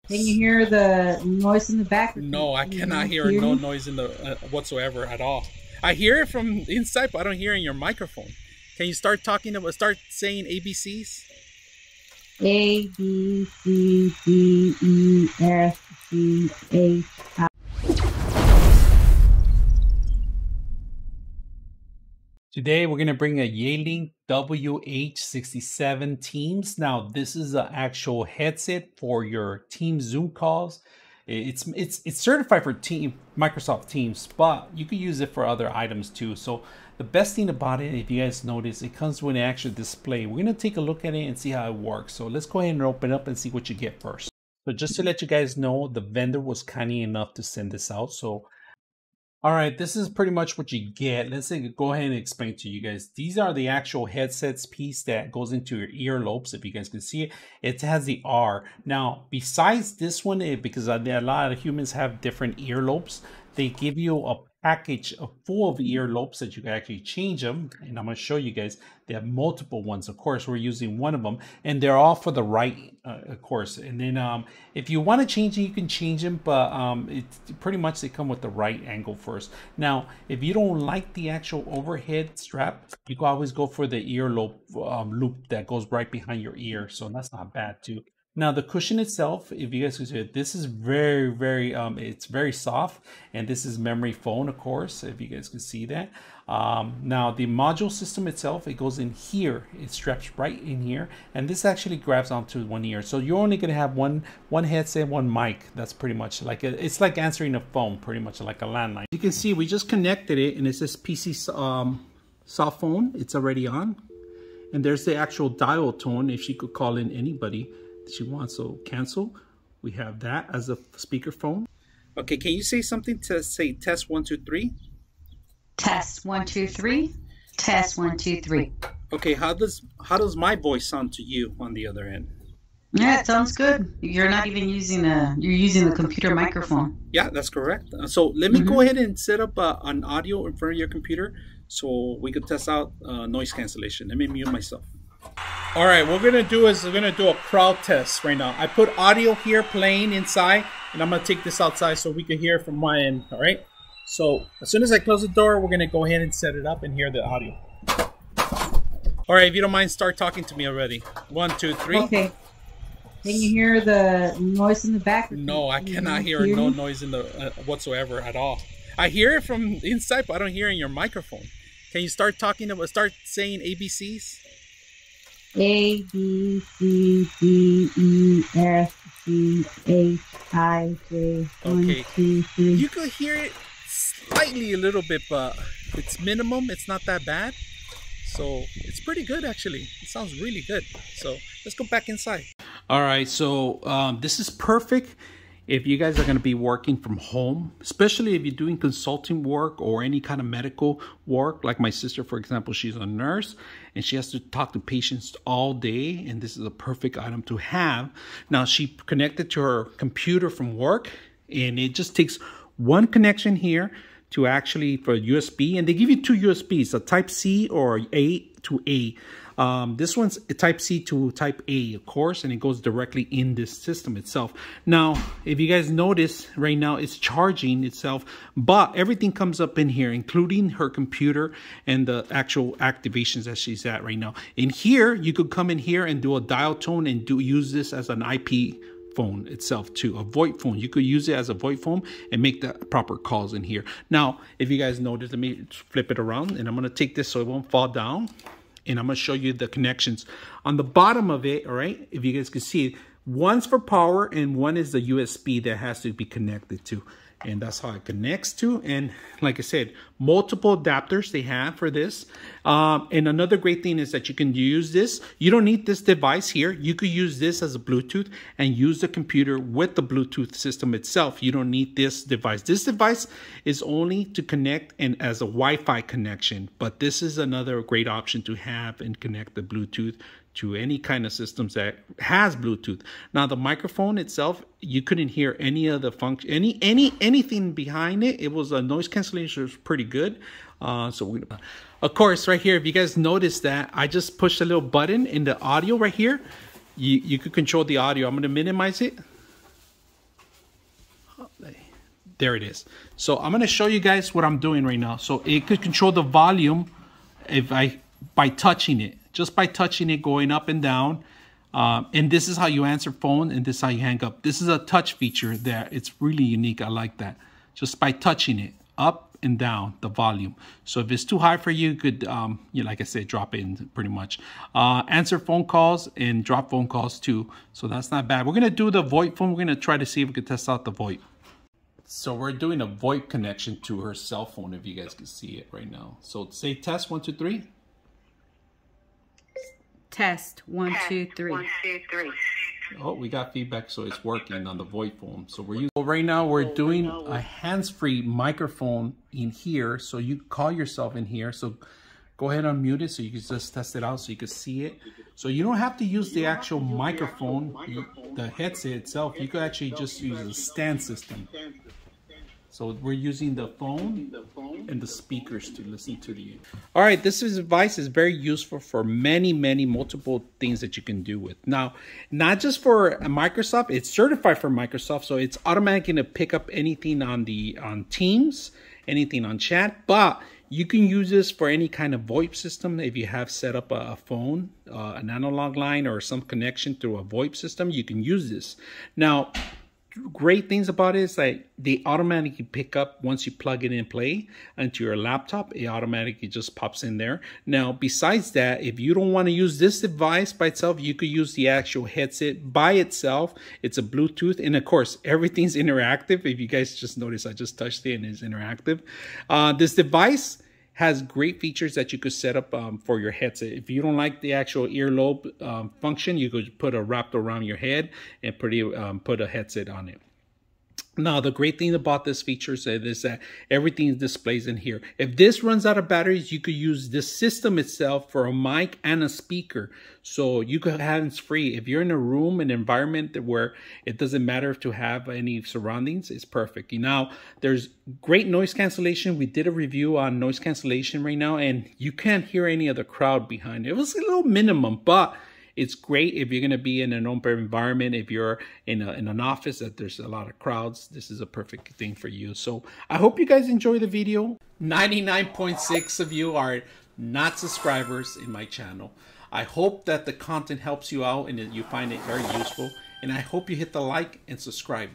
Can you hear the noise in the back? No, I cannot hear no noise in the whatsoever at all. I hear it from inside, but I don't hear it in your microphone. Can you start start saying ABCs? A, B, C, D, E, F, G, H, I. Today we're going to bring a Yealink WH67 Teams. Now this is an actual headset for your Teams Zoom calls. It's certified for Microsoft Teams, but you could use it for other items too. So the best thing about it, if you guys notice, it comes with an actual display. We're going to take a look at it and see how it works. So let's go ahead and open up and see what you get first. So just to let you guys know, the vendor was kind enough to send this out. So all right, this is pretty much what you get. Let's go ahead and explain to you guys. These are the actual headsets piece that goes into your earlobes. If you guys can see it, it has the R. Now, besides this one, because a lot of humans have different earlobes, they give you a package full of earlobes that you can actually change them. And I'm going to show you guys. They have multiple ones. Of course, we're using one of them, and they're all for the right, of course. And then if you want to change it, you can change them, but it's pretty much they come with the right angle first. Now, if you don't like the actual overhead strap, you can always go for the earlobe loop that goes right behind your ear. So that's not bad too. Now the cushion itself, if you guys can see it, this is very, it's very soft, and this is memory foam, of course, if you guys can see that. Now the module system itself, it goes in here, it straps right in here, and this actually grabs onto one ear. So you're only gonna have one headset, one mic. That's pretty much like it's like answering a phone, pretty much like a landline. You can see we just connected it, and it says PC soft phone. It's already on, and there's the actual dial tone if she could call in anybody she wants. So cancel, we have that as a speakerphone. Okay, can you say something to say test 1 2 3? Test 1 2 3. Test 1 2 3. Okay, how does my voice sound to you on the other end? Yeah, it sounds good. You're not even using you're using the computer microphone. Yeah, that's correct. So let me go ahead and set up an audio in front of your computer so we could test out noise cancellation. Let me mute myself. All right, what we're gonna do is we're gonna do a crowd test right now. I put audio here playing inside, and I'm gonna take this outside so we can hear it from my end. All right, so as soon as I close the door, we're gonna go ahead and set it up and hear the audio. All right, if you don't mind, start talking to me already. 1 2 3. Okay. Can you hear the noise in the back? No, I cannot hear no noise in the whatsoever at all. I hear it from inside, but I don't hear it in your microphone. Can you start saying ABCs? A, B, C, D, E, F, G, H, I, J, 1, 2, 3. You could hear it slightly a little bit, but it's minimum. It's not that bad. So it's pretty good, actually. It sounds really good. So let's go back inside. All right, so this is perfect if you guys are going to be working from home, especially if you're doing consulting work or any kind of medical work. Like my sister, for example, she's a nurse and she has to talk to patients all day, and this is a perfect item to have. Now, she connected to her computer from work, and it just takes one connection here to actually for USB, and they give you two USBs, a type C or A to A. This one's a type C to type A, of course, and it goes directly in this system itself. Now, if you guys notice right now, it's charging itself, but everything comes up in here, including her computer and the actual activations that she's at right now. In here, you could come in here and do a dial tone and use this as an IP phone itself too, a Voip phone. You could use it as a Voip phone and make the proper calls in here. Now, if you guys notice, let me flip it around, and I'm going to take this so it won't fall down. And I'm going to show you the connections on the bottom of it. All right, if you guys can see it, one's for power and one is the USB that has to be connected to, and that's how it connects to. And like I said, multiple adapters they have for this. And another great thing is that you can use this. You don't need this device here. You could use this as a Bluetooth and use the computer with the Bluetooth system itself. You don't need this device. This device is only to connect and as a Wi-Fi connection, but this is another great option to have and connect the Bluetooth to any kind of systems that has Bluetooth. Now the microphone itself, you couldn't hear any of the function, anything behind it. It was a noise cancellation was pretty good. So of course, right here, if you guys notice that I just pushed a little button in the audio right here, you could control the audio. I'm going to minimize it. there it is. So I'm going to show you guys what I'm doing right now. So it could control the volume by touching it, just by touching it, going up and down. And this is how you answer phone, and this is how you hang up. This is a touch feature there. It's really unique. I like that. Just by touching it, up and down the volume. So if it's too high for you, you could, like I said, drop it in pretty much. Answer phone calls and drop phone calls too. So that's not bad. We're going to do the Voip phone. We're going to try to see if we can test out the Voip. So we're doing a Voip connection to her cell phone, if you guys can see it right now. So say test, 1, 2, 3. Test, 1, 2, 3. 1, 2, 3. Oh, we got feedback, so it's working on the Voip phone. So right now we're doing a hands-free microphone in here, so you call yourself in here. So go ahead and mute it so you can just test it out so you can see it. So you don't have to use the actual microphone, the headset itself. You could actually just use a stand system. So we're using the phone and the speakers to listen to the... All right, this device is very useful for many multiple things that you can do with. Now, not just for Microsoft, it's certified for Microsoft, so it's automatically going to pick up anything on Teams, anything on chat, but you can use this for any kind of VoIP system. If you have set up a phone, an analog line, or some connection through a VoIP system, you can use this. Now, great things about it is that they automatically pick up once you plug it in play into your laptop. It automatically just pops in there. Now, besides that, if you don't want to use this device by itself, you could use the actual headset by itself. It's a Bluetooth, and of course, everything's interactive. If you guys just notice, I just touched it and it's interactive. This device has great features that you could set up for your headset. If you don't like the actual earlobe function, you could put a wrap around your head and put a headset on it. Now, the great thing about this feature is that everything displays in here. If this runs out of batteries, you could use this system itself for a mic and a speaker. So you could have hands-free. If you're in a room, an environment where it doesn't matter to have any surroundings, it's perfect. Now, there's great noise cancellation. We did a review on noise cancellation right now, and you can't hear any of the crowd behind it. It was a little minimum, but it's great if you're going to be in an open environment. If you're in an office that there's a lot of crowds, this is a perfect thing for you. So I hope you guys enjoy the video. 99.6 of you are not subscribers in my channel. I hope that the content helps you out and that you find it very useful. And I hope you hit the like and subscribe.